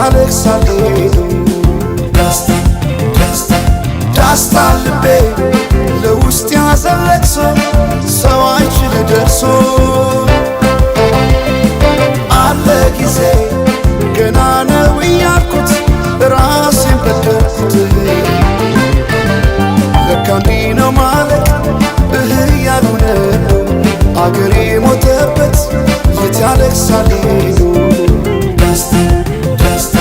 ያለቅሳል ዳስታ ዳስታ ዳስታ ልቤ ለውስጥ ያዘን ለቅሶ ሰው አይችል ደርሶ አለ ጊዜ ገና ነው እያልኩት ራሴን በደልኩት ለካ እንዲህ ነው ማለት ያልሆነ አገሬ ሞተበት የት ያለቅሳል ዳስታ ዳስታ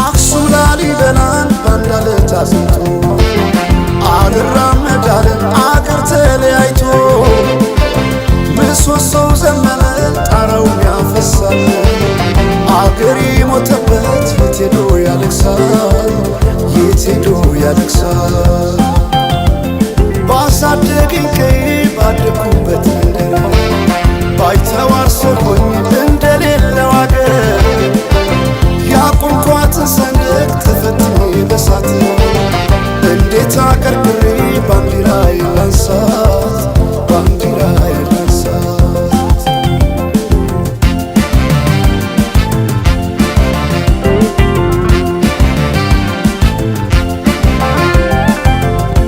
አክሱም ላሊበላን ባንድ ዓለት አዝምቶ አልራመድ አለን አገር ተለያይቶ ምሰሶው ዘመነ ጣራው ያፈሳል አገሬ ሞተበት የት ሄዶ ያለቅሳል የት ሄዶ ያለቅሳል ባሳደገኝ ቀዬ ባደኩበት መንደር ባይተዋር ሰው ሆኜ እንደሌለው አገር ያቆምኳትን ሰንደቅ ተፈትኜ በሳት እንዴት አቀርቅሬ ባንዲራዬ ላንሳት ባንዲራዬ ላንሳት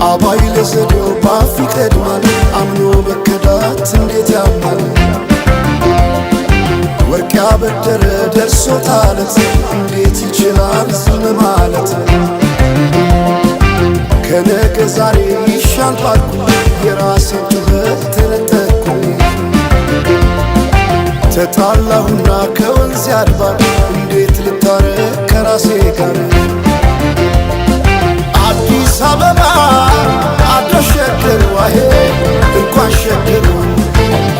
አባይ ለዘዴው ባፍ ይቀድማል አምኖ መከዳት እንዴት ያማል ወርቅ ያበደረ ደርሶታለት እንዴት ይችላል ዝም ማለት ከነገ ዛሬ ይሻል ባልኩ የራሴን ጩኸት ተነጠቅኩ ተጣላሁና ከወንዝ አድባር እንዴት ልታረቅ ከራሴ ጋር አዲስ አበባ አዳሽ ሸገር ዋሄ እንኳን ሸገር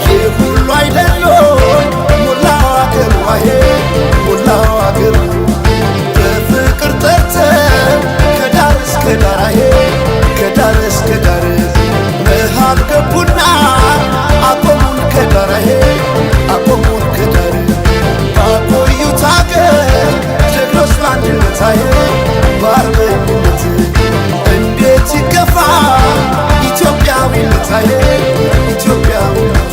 ይህ ሁሉ አይደሎ ሞላው አገር ዋሄ ሞላው አገር በፍቅር ጠርተን ከዳር እስከ ዳር አሄ ከዳር እስከ ዳር መሃል ገቡና አቆሙን ከዳር አሄ አቆሙን ከዳር ባቆዩት አገር ጀግኖች በአንድነት አሄ በአርበኝነት እንዴት ይገፋ ኢትዮጵያዊነት አሄ ኢትዮጵያዊነት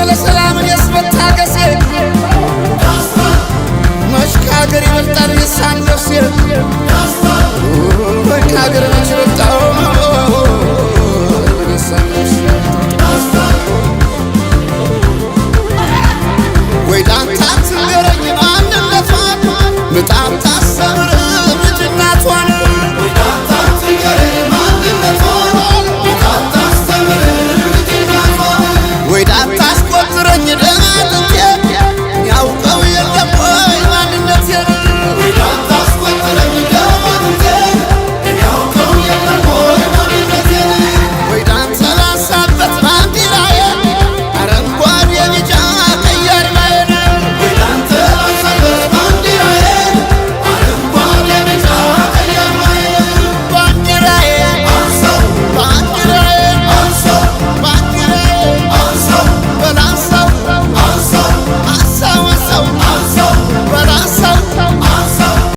ለሰላም ያስመታገሴ መሽካገር ይበልጣል የሳን ነፍሴ በካገር